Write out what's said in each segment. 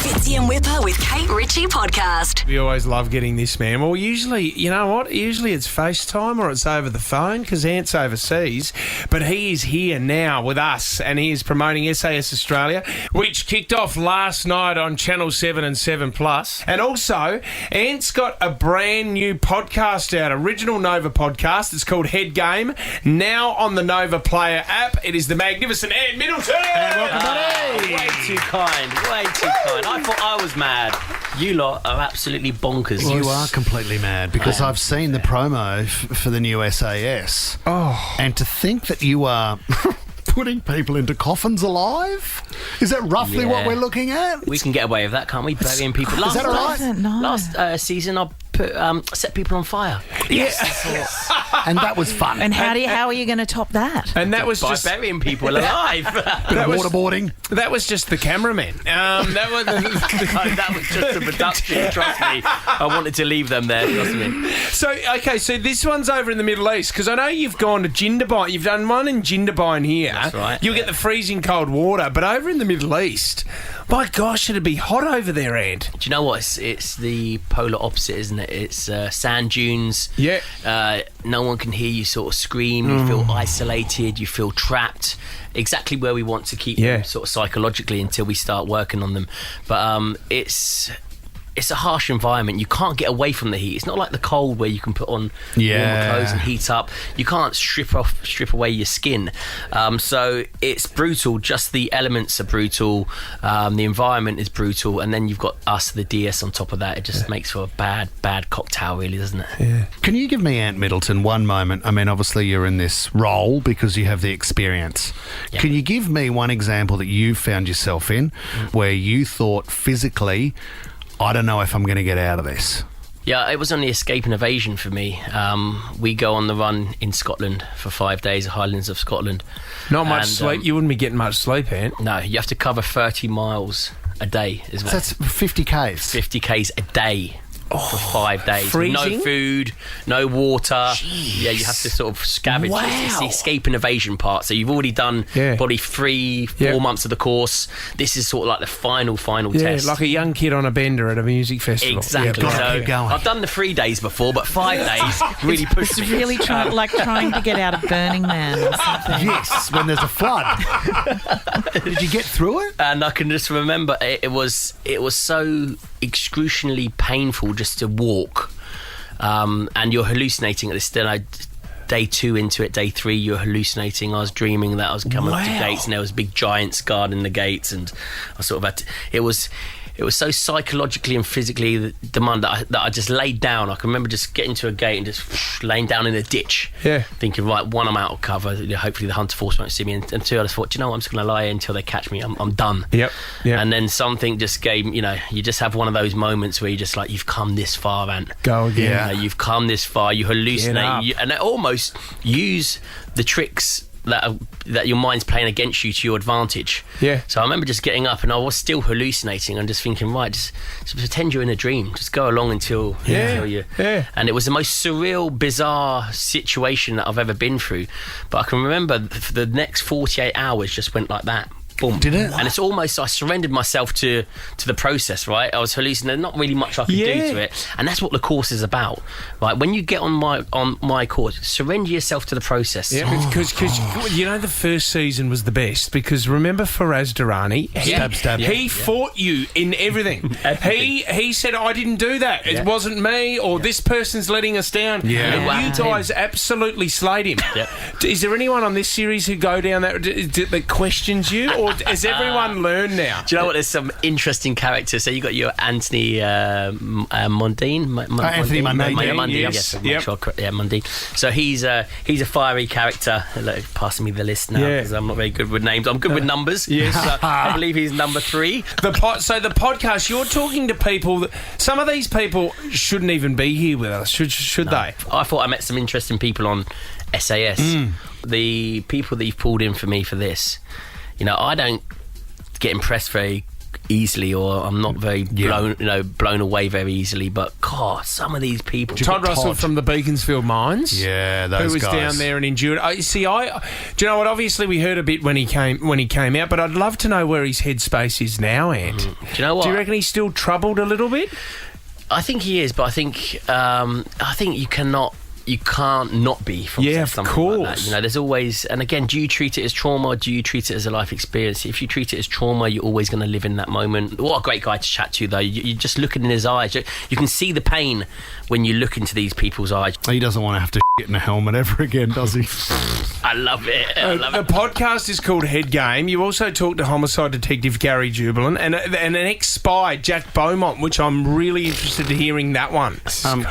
Fitzy and Whipper with Kate Ritchie podcast. We always love getting this man. Well, usually, you know what? Usually it's FaceTime or it's over the phone because Ant's overseas. But he is here now with us and he is promoting SAS Australia, which kicked off last night on Channel 7 and 7+. And also, Ant's got a brand new podcast out, original Nova podcast. It's called Head Game, now on the Nova Player app. It is the magnificent Ant Middleton. Welcome, buddy. Way too kind. I thought I was mad. You lot are absolutely bonkers. You are completely mad because I've seen the promo for the new SAS. Oh. And to think that you are putting people into coffins alive? Is that roughly what we're looking at? We can get away with that, can't we? Burying people. Is that all right? Last season, I set people on fire. Yes. And that was fun. And how are you going to top that? And that was by just burying people alive. Waterboarding. That was just the cameraman. That was just the production. Trust me, I wanted to leave them there. Trust me. So this one's over in the Middle East because I know you've gone to Jindabyne. You've done one in Jindabyne here. That's right. You'll get the freezing cold water, but over in the Middle East, my gosh, it'd be hot over there, Ant. Do you know what? It's the polar opposite, isn't it? It's sand dunes. Yeah. No one can hear you sort of scream. You feel isolated. You feel trapped. Exactly where we want to keep them sort of psychologically until we start working on them. But it's a harsh environment. You can't get away from the heat. It's not like the cold where you can put on warmer clothes and heat up. You can't strip away your skin. So it's brutal. Just the elements are brutal. The environment is brutal. And then you've got us, the DS, on top of that. It just makes for a bad cocktail, really, doesn't it? Yeah. Can you give me, Ant Middleton, one moment? I mean, obviously you're in this role because you have the experience. Yeah. Can you give me one example that you found yourself in where you thought physically, I don't know if I'm going to get out of this? Yeah, it was only escape and evasion for me. We go on the run in Scotland for 5 days, the Highlands of Scotland. Not much sleep. You wouldn't be getting much sleep, Ant. No, you have to cover 30 miles a day as well. So that's 50 Ks. 50 Ks a day. For 5 days. Freezing? No food, no water. Jeez. Yeah, you have to sort of scavenge. Wow. It's the escape and evasion part. So you've already done probably 3-4 months of the course. This is sort of like the final test. Yeah, like a young kid on a bender at a music festival. Exactly. Yeah, keep going. I've done the 3 days before, but 5 days really pushed me. It's really trying to get out of Burning Man or something. Yes, when there's a flood. Did you get through it? And I can just remember it was so excruciatingly painful just to walk, and you're hallucinating at this. Then day 2 into it, day 3, you're hallucinating. I was dreaming that I was coming up to gates, and there was big giants guarding the gates, and I sort of had to, it was so psychologically and physically demanding that I just laid down. I can remember just getting to a gate and just laying down in a ditch, thinking, right, 1, I'm out of cover, hopefully the hunter force won't see me, and 2, I just thought, do you know what, I'm just going to lie here until they catch me. I'm done. Yep. And then something just gave, you just have one of those moments where you just like, you've come this far, Ant. Go again. You've come this far, you hallucinate, and almost use the tricks that your mind's playing against you to your advantage. Yeah. So I remember just getting up and I was still hallucinating and just thinking, right, just pretend you're in a dream. Just go along until you... Yeah. And it was the most surreal, bizarre situation that I've ever been through. But I can remember the next 48 hours just went like that. Boom. Did it? And it's almost, I surrendered myself to the process, right? I was hallucinating, not really much I could do to it. And that's what the course is about, right? When you get on my course, surrender yourself to the process. Yeah, because the first season was the best because remember Faraz Durrani? Stab. He fought you in everything. He said, I didn't do that. It wasn't me, or this person's letting us down. Yeah. And you guys absolutely slayed him. Yep. Is there anyone on this series who go down that questions you? Or has everyone learned now? Do you know what? There's some interesting characters. So you got your Anthony Mundine. Anthony Mundine. Yes. Mundine. So he's a fiery character. Look, passing me the list now because I'm not very good with names. I'm good with numbers. Yes. So I believe he's number 3. So the podcast, you're talking to people that some of these people shouldn't even be here with us. Should they? I thought I met some interesting people on SAS. The people that you've pulled in for me for this. I don't get impressed very easily, or I'm not very blown away very easily. But God, some of these people. Todd Russell from the Beaconsfield mines. Yeah, those who was guys down there and endured. Do you know what? Obviously, we heard a bit when he came out, but I'd love to know where his headspace is now, Ant. Do you know what? Do you reckon he's still troubled a little bit? I think he is, but I think you can't not be from something like that. There's always, and again, do you treat it as trauma or do you treat it as a life experience? If you treat it as trauma, you're always going to live in that moment. What a great guy to chat to, though. You just looking in his eyes. You can see the pain when you look into these people's eyes. He doesn't want to have to get in a helmet ever again, does he? I love it. The podcast is called Head Game. You also talked to homicide detective Gary Jubilant and an ex-spy, Jack Beaumont, which I'm really interested in hearing that one.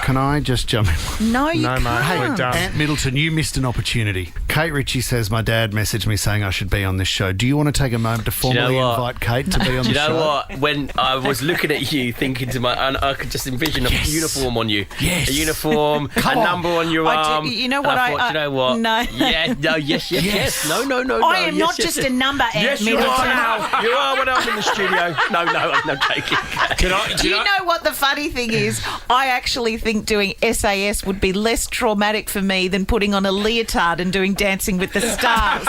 Can I just jump in? No, you can't. Hey, We're done. Ant Middleton, you missed an opportunity. Kate Ritchie says, my dad messaged me saying I should be on this show. Do you want to take a moment to formally invite Kate to be on the show? Do you know what? When I was looking at you, thinking to and I could just envision a uniform on you. Yes. A uniform, a number on your arm. You know what? I thought, you know what? No. Yeah, no, yes. No. I am not just a number, Ant Yes, you Middleton. are now. You are when I'm in the studio. No, I'm not taking. Do you know what the funny thing is? I actually think doing SAS would be less traumatic for me than putting on a leotard and doing Dancing with the Stars.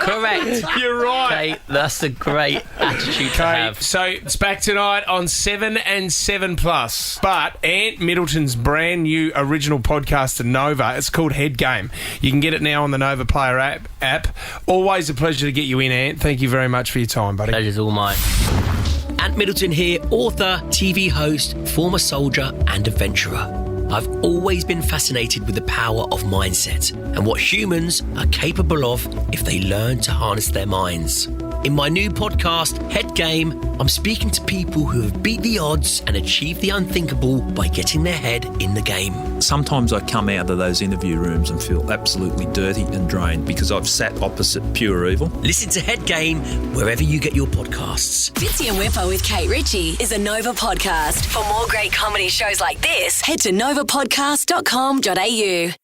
Correct. You're right. Kate, that's a great attitude to have. So it's back tonight on 7 and 7+. But Ant Middleton's brand new original podcast to Nova, it's called Head Game. You can get it now on the Nova Player app. Always a pleasure to get you in, Ant. Thank you very much for your time, buddy. Pleasure's all mine. Ant Middleton here, author, TV host, former soldier and adventurer. I've always been fascinated with the power of mindset and what humans are capable of if they learn to harness their minds. In my new podcast, Head Game, I'm speaking to people who have beat the odds and achieved the unthinkable by getting their head in the game. Sometimes I come out of those interview rooms and feel absolutely dirty and drained because I've sat opposite pure evil. Listen to Head Game wherever you get your podcasts. Fitzy and Whipper with Kate Ritchie is a Nova podcast. For more great comedy shows like this, head to novapodcast.com.au.